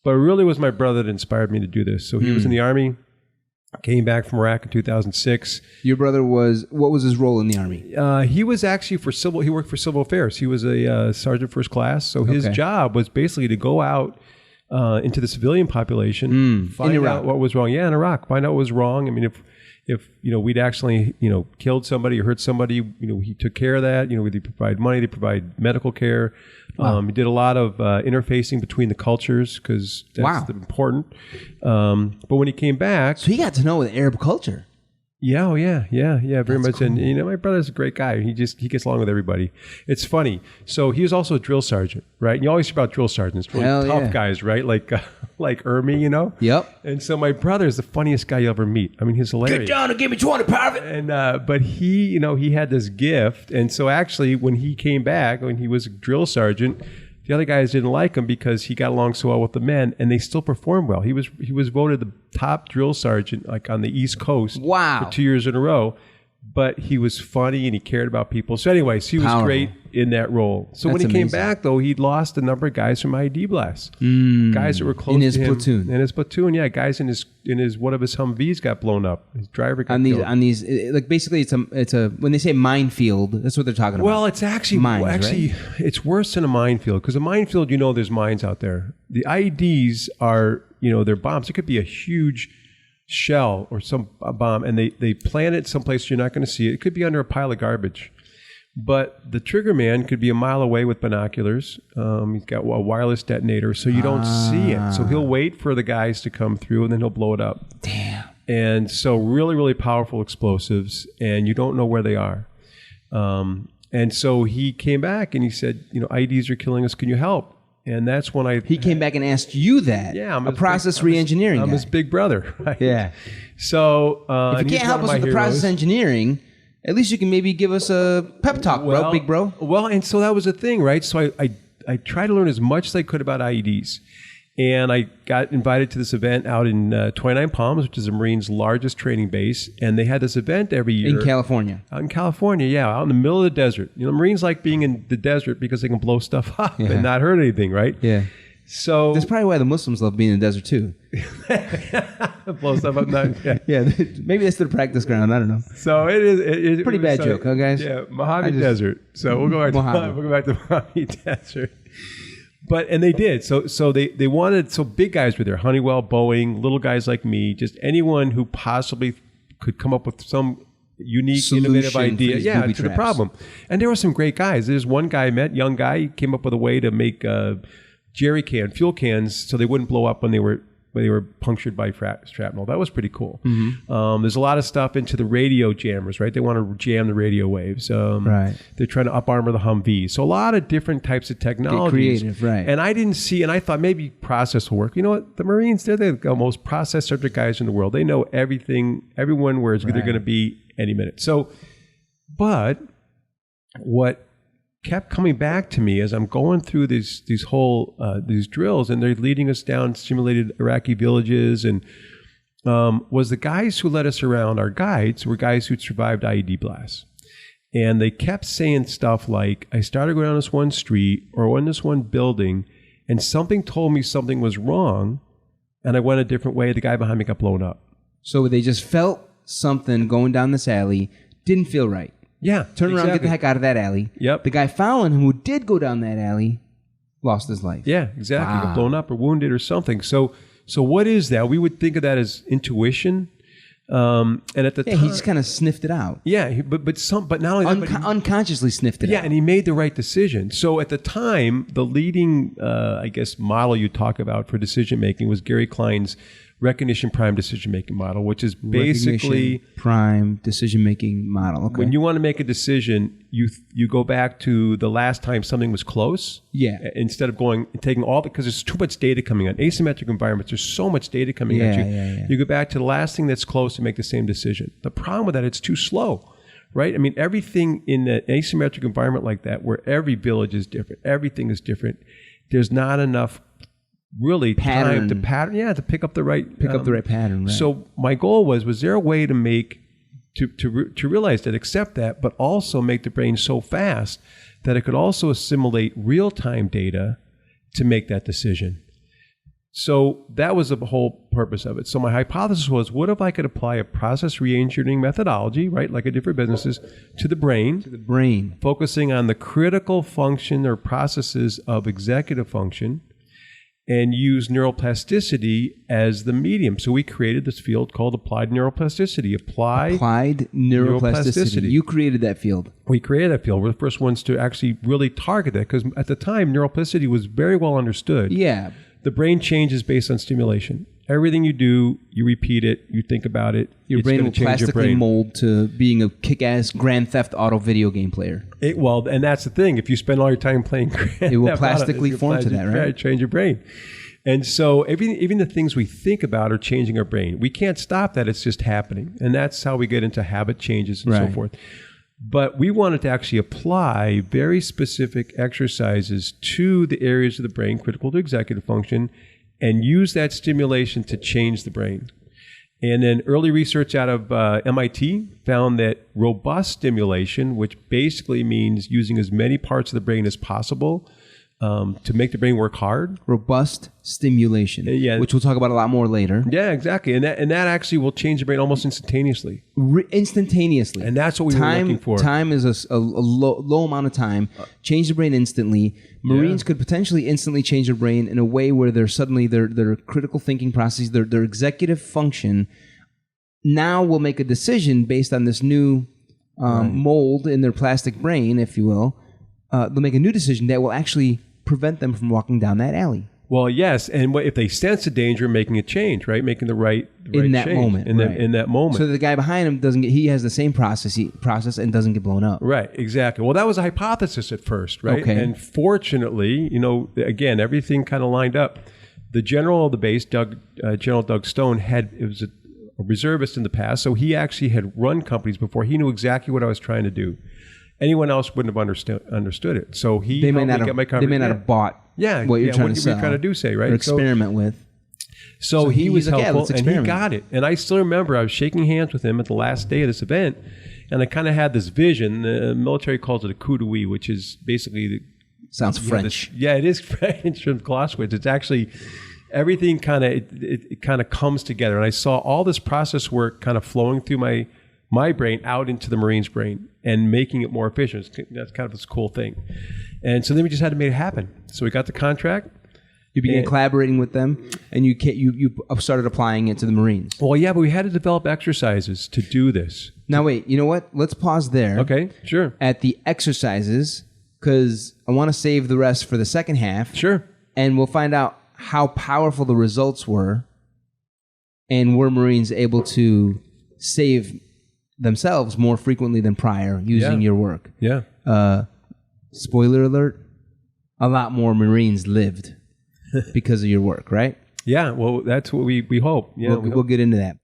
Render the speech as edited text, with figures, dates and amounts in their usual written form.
But it really was my brother that inspired me to do this. So he was in the Army, came back from Iraq in 2006. Your brother what was his role in the Army? He was actually he worked for civil affairs. He was a sergeant first class. So his job was basically to go out into the civilian population, find out what was wrong. Yeah, in Iraq, find out what was wrong. I mean, if we'd actually, killed somebody or hurt somebody, he took care of that. They provide money, they provide medical care. He did a lot of interfacing between the cultures because that's important. But when he came back... So he got to know the Arab culture. Yeah, very much. Cool. And my brother's a great guy. He gets along with everybody. It's funny. So he was also a drill sergeant, right? And you always hear about drill sergeants, really tough guys, right? Like Ermy, Yep. And so my brother is the funniest guy you'll ever meet. I mean, he's hilarious. Get down and give me 20, private. And but he, he had this gift, and so actually when he came back, when he was a drill sergeant, the other guys didn't like him because he got along so well with the men, and they still performed well. He was voted the top drill sergeant like on the East Coast for 2 years in a row. But he was funny and he cared about people. So anyways, he was great in that role. So when he came back, though, he'd lost a number of guys from IED blasts. Guys that were close to him. In his platoon. In his platoon, yeah. Guys in his one of his Humvees got blown up. His driver got killed. On these, like basically it's a when they say minefield, that's what they're talking about. Well, it's actually mines, right? It's worse than a minefield because a minefield, there's mines out there. The IEDs are, they're bombs. It could be a huge shell or some bomb, and they plant it someplace you're not going to see it. It could be under a pile of garbage. But the trigger man could be a mile away with binoculars. He's got a wireless detonator, so you don't see it. So he'll wait for the guys to come through, and then he'll blow it up. Damn. And so really, really powerful explosives, and you don't know where they are. And so he came back, and he said, IEDs are killing us. Can you help? And that's when he came back and asked you that. Yeah, I'm a process re-engineering. I'm his big brother. Right? Yeah. So if you can't help us with the process engineering, at least you can maybe give us a pep talk, big bro. Well, and so that was the thing, right? So I tried to learn as much as I could about IEDs. And I got invited to this event out in 29 Palms, which is the Marines' largest training base. And they had this event every year. In California? Out in California, yeah, out in the middle of the desert. Marines like being in the desert because they can blow stuff up and not hurt anything, right? Yeah. So that's probably why the Muslims love being in the desert too. Blow stuff up. Maybe that's the practice ground. I don't know. So it's pretty bad joke, huh, guys? Yeah, Mojave Desert. So we'll go back to Mojave Desert. And they did. So they wanted, so big guys were there, Honeywell, Boeing, little guys like me, just anyone who possibly could come up with some unique, innovative idea to the problem. And there were some great guys. There's one guy I met, young guy, he came up with a way to make fuel cans so they wouldn't blow up when they were punctured by shrapnel. That was pretty cool. Mm-hmm. There's a lot of stuff into the radio jammers, right? They want to jam the radio waves. Right. They're trying to up armor the Humvee. So a lot of different types of technologies. Get creative, right. And I didn't see, and I thought maybe process will work. You know what? The Marines, they're the most process subject guys in the world. They know everything, everyone where they're going to be any minute. So, but what kept coming back to me as I'm going through these drills, and they're leading us down simulated Iraqi villages, and was the guys who led us around, our guides, were guys who'd survived IED blasts. And they kept saying stuff like, I started going down this one street or in this one building, and something told me something was wrong, and I went a different way. The guy behind me got blown up. So they just felt something going down this alley, didn't feel right. Yeah. Turn around, get the heck out of that alley. Yep. The guy following him who did go down that alley lost his life. Yeah, exactly. Wow. Got blown up or wounded or something. So what is that? We would think of that as intuition. And at the time, he just kind of sniffed it out. Yeah, but not only that, unconsciously sniffed it out. Yeah, and he made the right decision. So at the time, the leading, model you talk about for decision making was Gary Klein's recognition prime decision making model, which is basically prime decision making model. Okay. When you want to make a decision, you go back to the last time something was close. Yeah. Instead of taking all because there's too much data coming on asymmetric environments. There's so much data coming at you. Yeah. You go back to the last thing that's close to make the same decision. The problem with that, it's too slow. Right? I mean, everything in an asymmetric environment like that, where every village is different, everything is different. There's not enough really time to pick up the right pattern. Right. So my goal was there a way to make to realize that, accept that, but also make the brain so fast that it could also assimilate real-time data to make that decision. So that was the whole purpose of it. So my hypothesis was, what if I could apply a process reengineering methodology, right, like I did for businesses, to the brain. To the brain. Focusing on the critical function or processes of executive function, and use neuroplasticity as the medium. So we created this field called applied neuroplasticity. Applied neuroplasticity. You created that field. We created that field. We're the first ones to actually really target that, because at the time, neuroplasticity was very well understood. Yeah. The brain changes based on stimulation. Everything you do, you repeat it, you think about it. Your brain will plastically mold to being a kick-ass Grand Theft Auto video game player. And that's the thing. If you spend all your time playing Grand Theft Auto, it will plastically form to that, right? Change your brain. And so even the things we think about are changing our brain. We can't stop that. It's just happening. And that's how we get into habit changes and so forth. But we wanted to actually apply very specific exercises to the areas of the brain critical to executive function and use that stimulation to change the brain. And then early research out of MIT found that robust stimulation, which basically means using as many parts of the brain as possible to make the brain work hard. Robust stimulation, which we'll talk about a lot more later. Yeah, exactly. And that actually will change the brain almost instantaneously. Instantaneously. And that's what we were looking for. Time is a low amount of time. Change the brain instantly. Marines could potentially instantly change their brain in a way where they're suddenly their critical thinking processes, their executive function now will make a decision based on this new mold in their plastic brain, if you will. They'll make a new decision that will actually prevent them from walking down that alley. Well, yes, and if they sense a danger, making a change, right? Making the right in that change. moment, in that moment. So the guy behind him doesn't get. He has the same process and doesn't get blown up. Right, exactly. Well, that was a hypothesis at first, right? Okay. And fortunately, again, everything kind of lined up. The general of the base, General Doug Stone, was a reservist in the past, so he actually had run companies before. He knew exactly what I was trying to do. Anyone else wouldn't have understood it. So they may not have bought what you're trying to sell. What you're trying to do, say, right? Or experiment with. So he was helpful, and he got it. And I still remember I was shaking hands with him at the last day of this event, and I kind of had this vision. The military calls it a coup d'oeil, which is basically... Sounds French. It is French from Clausewitz. It's actually... Everything kind of comes together. And I saw all this process work kind of flowing through my brain out into the Marine's brain and making it more efficient. That's kind of this cool thing. And so then we just had to make it happen. So we got the contract. You began collaborating with them, and you started applying it to the Marines. Well, yeah, but we had to develop exercises to do this. Now, wait, you know what? Let's pause there. Okay, sure. At the exercises, because I want to save the rest for the second half. Sure. And we'll find out how powerful the results were, and were Marines able to save themselves more frequently than prior using your work. Yeah. Spoiler alert, a lot more Marines lived because of your work, right? Yeah, well, that's what we hope. Yeah, we'll get into that.